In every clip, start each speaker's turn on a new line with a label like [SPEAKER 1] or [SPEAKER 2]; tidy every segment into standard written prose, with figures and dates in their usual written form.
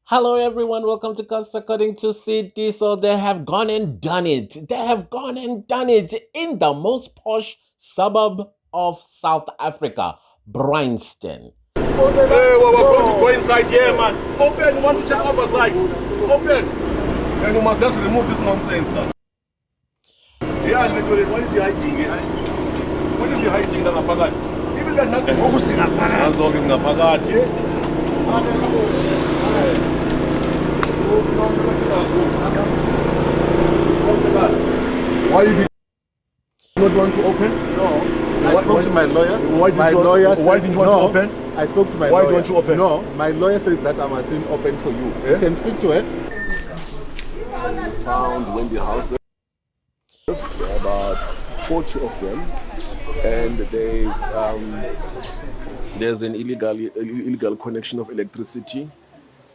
[SPEAKER 1] Hello, everyone. Welcome to Cuts According to CD. So they have gone and done it. They have gone and done it in the most posh suburb of South Africa, Brynston.
[SPEAKER 2] Hey, we're going to go inside here, man. Open, you want to check oversight. Open. And you must just remove this nonsense. Yeah, literally, what is the hygiene? What is the hygiene that I'm even got nothing. That's all in the pagati. Why you did not want to open?
[SPEAKER 3] No. I spoke to my lawyer.
[SPEAKER 2] Why didn't you want to open?
[SPEAKER 3] I spoke to my
[SPEAKER 2] Why
[SPEAKER 3] lawyer.
[SPEAKER 2] don't you open?
[SPEAKER 3] No, my lawyer says that I must open for you.
[SPEAKER 2] Yeah?
[SPEAKER 3] You can speak to her.
[SPEAKER 2] Found Wendy houses, about 40 of them, and they there's an illegal connection of electricity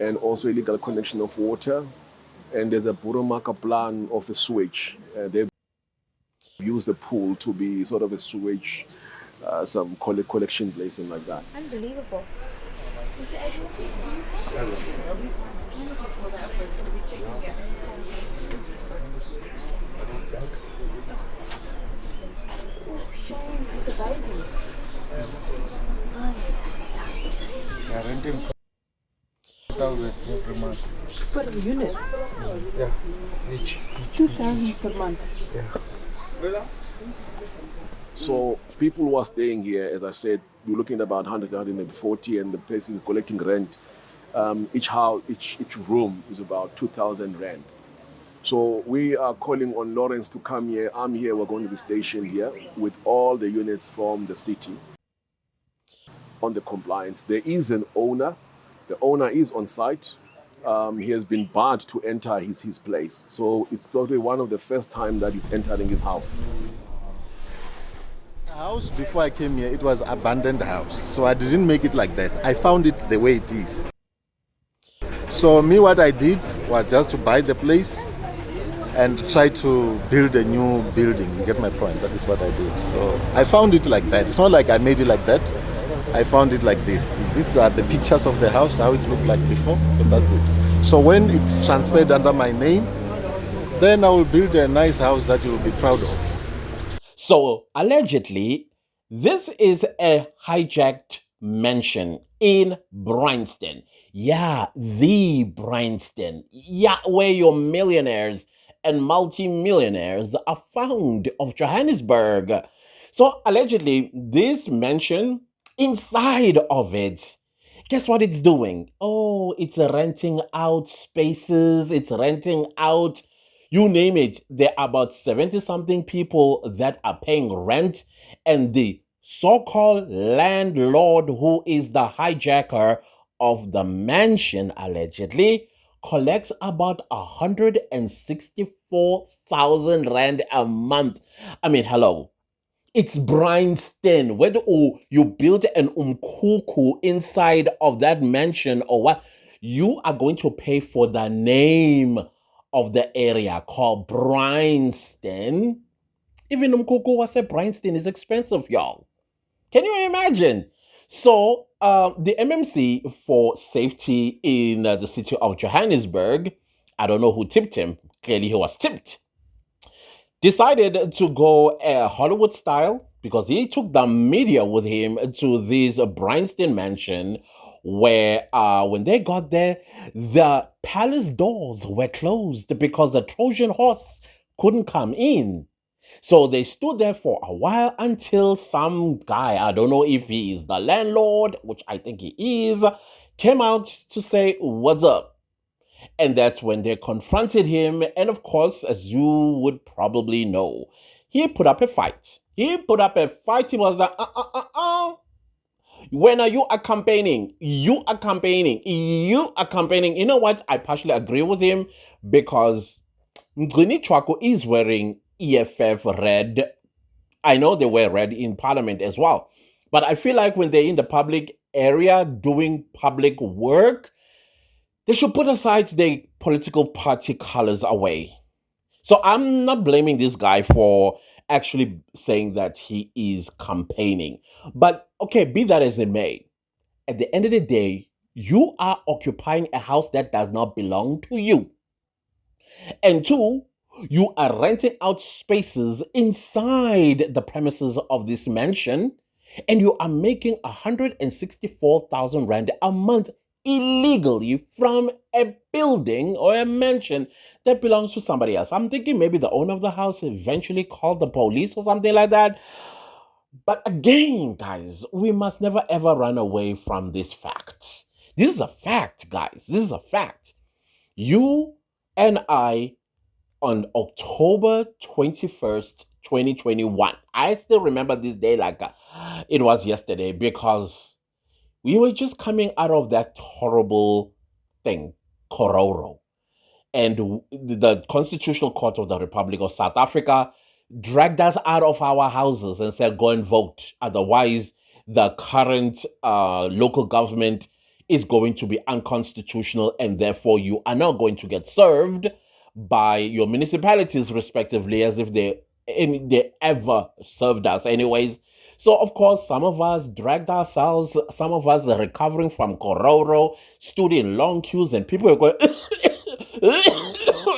[SPEAKER 2] and also illegal connection of water, and there's a Buromaka plan of a sewage. They've used the pool to be sort of a sewage, some collection place and like that.
[SPEAKER 4] Unbelievable. Shame, the baby.
[SPEAKER 3] They are renting 1,000 every month.
[SPEAKER 5] Per unit,
[SPEAKER 3] Yeah, each.
[SPEAKER 5] 2,000 per month.
[SPEAKER 3] Yeah.
[SPEAKER 2] So people who are staying here, as I said, we're looking at about 100, 140, and the place is collecting rent. Each house, each room is about 2,000 rand. So we are calling on Lawrence to come here. I'm here. We're going to be stationed here with all the units from the city on the compliance. There is an owner. The owner is on site. He has been barred to enter his place. So it's probably one of the first time that he's entering his house.
[SPEAKER 3] The house, before I came here, it was abandoned house. So I didn't make it like this. I found it the way it is. So me, what I did was just to buy the place and try to build a new building. You get my point? That is what I did. So I found it like that. It's not like I made it like that. I found it like this. These are the pictures of the house, how it looked like before. So that's it. So when it's transferred under my name, then I will build a nice house that you will be proud of.
[SPEAKER 1] So allegedly, this is a hijacked mansion in Brynston. Yeah, the Brynston. Yeah, where your millionaires and multi-millionaires are found of Johannesburg. So allegedly, this mansion, inside of it, guess what it's doing? Oh, it's renting out spaces, it's renting out, you name it. There are about 70 something people that are paying rent, and the so-called landlord, who is the hijacker of the mansion, allegedly collects about 164,000 rand a month. I mean, hello. It's Brynston. Whether you build an umkuku inside of that mansion or what, you are going to pay for the name of the area called Brynston. Even umkuku was a Brynston is expensive, y'all. Can you imagine? So the MMC for safety in the city of Johannesburg, I don't know who tipped him. Clearly he was tipped. Decided to go Hollywood style because he took the media with him to this Brynston mansion where when they got there, the palace doors were closed because the Trojan horse couldn't come in. So they stood there for a while until some guy, I don't know if he is the landlord, which I think he is, came out to say, "What's up?" And that's when they confronted him. And of course, as you would probably know, he put up a fight. He put up a fight. He was like, When are you campaigning? You are campaigning. You are campaigning. You know what? I partially agree with him because Mgini Chwako is wearing EFF red. I know they wear red in parliament as well. But I feel like when they're in the public area doing public work, they should put aside their political party colors away. So I'm not blaming this guy for actually saying that he is campaigning. But okay, be that as it may, at the end of the day, you are occupying a house that does not belong to you. And two, you are renting out spaces inside the premises of this mansion, and you are making 164,000 rand a month illegally from a building or a mansion that belongs to somebody else. I'm thinking maybe the owner of the house eventually called the police or something like that. But again, guys, we must never ever run away from these facts. This is a fact, guys. This is a fact. You and I, on October 21st, 2021, I still remember this day like it was yesterday, because we were just coming out of that horrible thing, Kororo. And the Constitutional Court of the Republic of South Africa dragged us out of our houses and said, go and vote. Otherwise, the current local government is going to be unconstitutional, and therefore you are not going to get served by your municipalities, respectively, as if they ever served us anyways. So, of course, some of us dragged ourselves, some of us recovering from Kororo, stood in long queues, and people were going,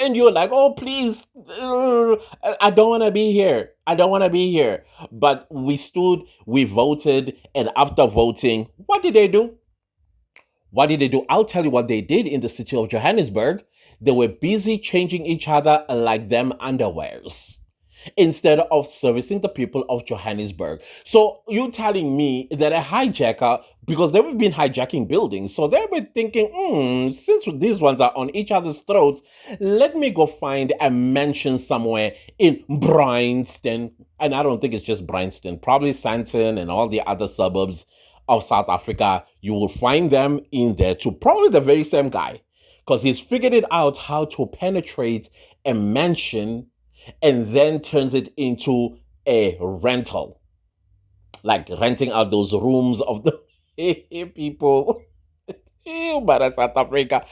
[SPEAKER 1] and you're like, oh, please, I don't want to be here. I don't want to be here. But we stood, we voted, and after voting, what did they do? What did they do? I'll tell you what they did in the city of Johannesburg. They were busy changing each other like them underwears, instead of servicing the people of Johannesburg. So you're telling me that a hijacker, because they've been hijacking buildings, so they were thinking, since these ones are on each other's throats, let me go find a mansion somewhere in Brynston. And I don't think it's just Brynston, probably Sandton and all the other suburbs of South Africa. You will find them in there too. Probably the very same guy, because he's figured it out how to penetrate a mansion and then turns it into a rental, like renting out those rooms of the people. But South Africa,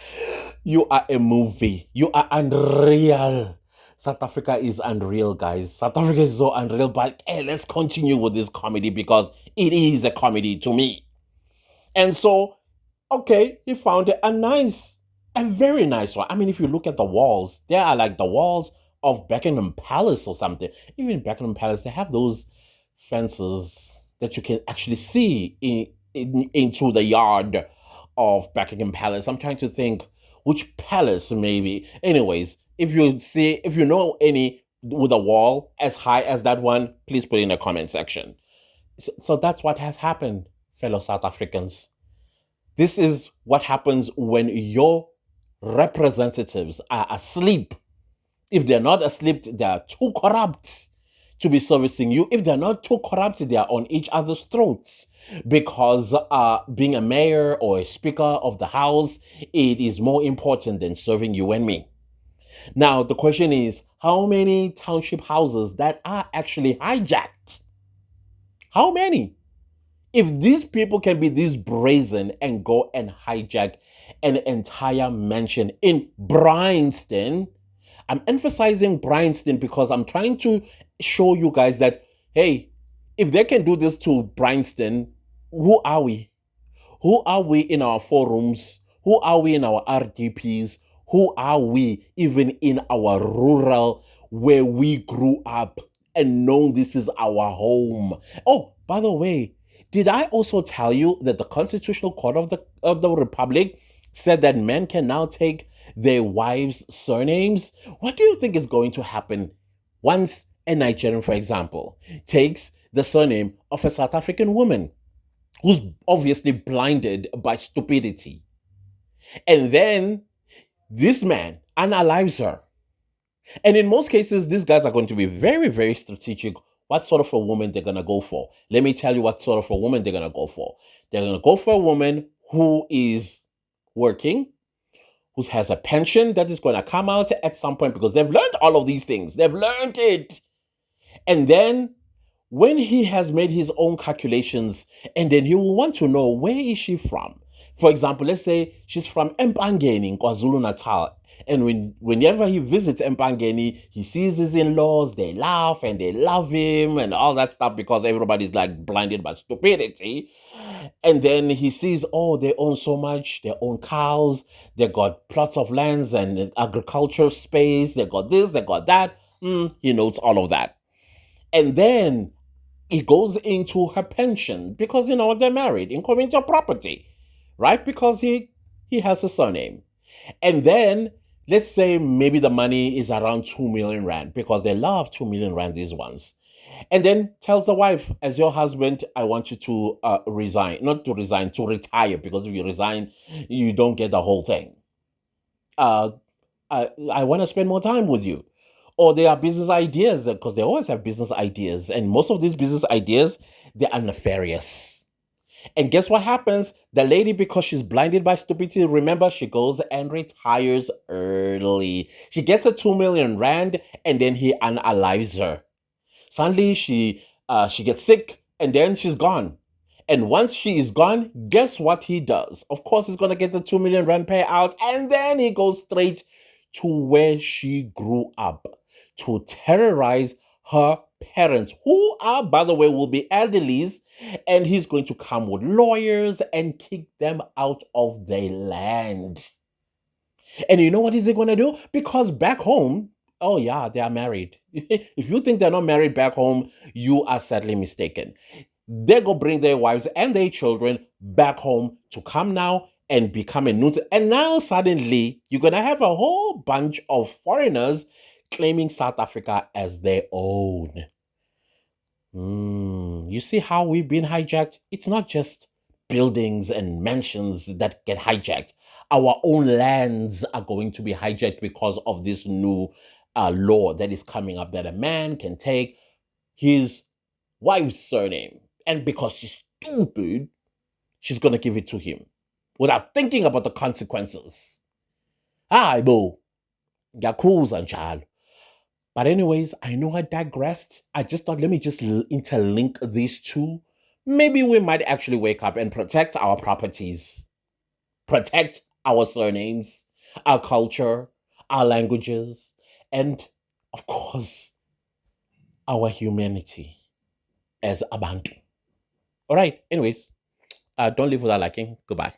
[SPEAKER 1] you are a movie. You are unreal. South Africa is unreal, guys. South Africa is so unreal. But hey, let's continue with this comedy, because it is a comedy to me. And so, okay, he found a very nice one. I mean, if you look at the walls, they are like the walls of Buckingham Palace or something. Even Buckingham Palace, they have those fences that you can actually see into the yard of Buckingham Palace. I'm trying to think which palace maybe. Anyways, if you know any with a wall as high as that one, please put it in the comment section. So that's what has happened, fellow South Africans. This is what happens when your representatives are asleep. If they're not asleep, they are too corrupt to be servicing you. If they're not too corrupt, they are on each other's throats. Because being a mayor or a speaker of the house, it is more important than serving you and me. Now, the question is, how many township houses that are actually hijacked? How many? If these people can be this brazen and go and hijack an entire mansion in Brynston, I'm emphasizing Brynston because I'm trying to show you guys that, hey, if they can do this to Brynston, who are we? Who are we in our forums? Who are we in our RDPs? Who are we even in our rural where we grew up and know this is our home? Oh, by the way, did I also tell you that the Constitutional Court of the Republic said that men can now take their wives' surnames? What do you think is going to happen once a Nigerian, for example, takes the surname of a South African woman who's obviously blinded by stupidity, and then this man unalives her? And in most cases, these guys are going to be very, very strategic what sort of a woman they're going to go for. Let me tell you what sort of a woman they're going to go for. They're going to go for a woman who is working, who has a pension that is going to come out at some point, because they've learned all of these things. They've learned it. And then when he has made his own calculations, and then he will want to know, where is she from? For example, let's say she's from Empangeni in KwaZulu-Natal. And whenever he visits Empangeni, he sees his in-laws, they laugh and they love him and all that stuff because everybody's like blinded by stupidity. And then he sees, oh, they own so much, they own cows, they got plots of lands and agricultural space, they got this, they got that. He notes all of that. And then he goes into her pension because, they're married in communal property, right? Because he has a surname. And then let's say maybe the money is around 2 million rand because they love 2 million rand, these ones. And then tells the wife, as your husband, I want you to resign, not to resign, to retire, because if you resign, you don't get the whole thing. I want to spend more time with you. Or they are business ideas, because they always have business ideas. And most of these business ideas, they are nefarious. And guess what happens? The lady, because she's blinded by stupidity, remember, she goes and retires early. She gets a 2 million rand and then he unalives her. Suddenly she gets sick and then she's gone. And once she is gone, guess what he does? Of course, he's going to get the 2 million rand payout and then he goes straight to where she grew up to terrorize her parents, who are, by the way, will be elderlies, and he's going to come with lawyers and kick them out of their land. And you know what is he going to do? Because back home, oh yeah, they are married. If you think they're not married back home, you are sadly mistaken. They go bring their wives and their children back home to come now and become a nuisance. And now suddenly you're going to have a whole bunch of foreigners claiming South Africa as their own. You see how we've been hijacked? It's not just buildings and mansions that get hijacked. Our own lands are going to be hijacked because of this new law that is coming up that a man can take his wife's surname, and because she's stupid, she's going to give it to him without thinking about the consequences. Hayi bo, ngiyakhuza njalo. But anyways, I know I digressed. I just thought, let me just interlink these two. Maybe we might actually wake up and protect our properties, protect our surnames, our culture, our languages, and of course, our humanity as Abantu. All right, anyways, don't leave without liking. Goodbye.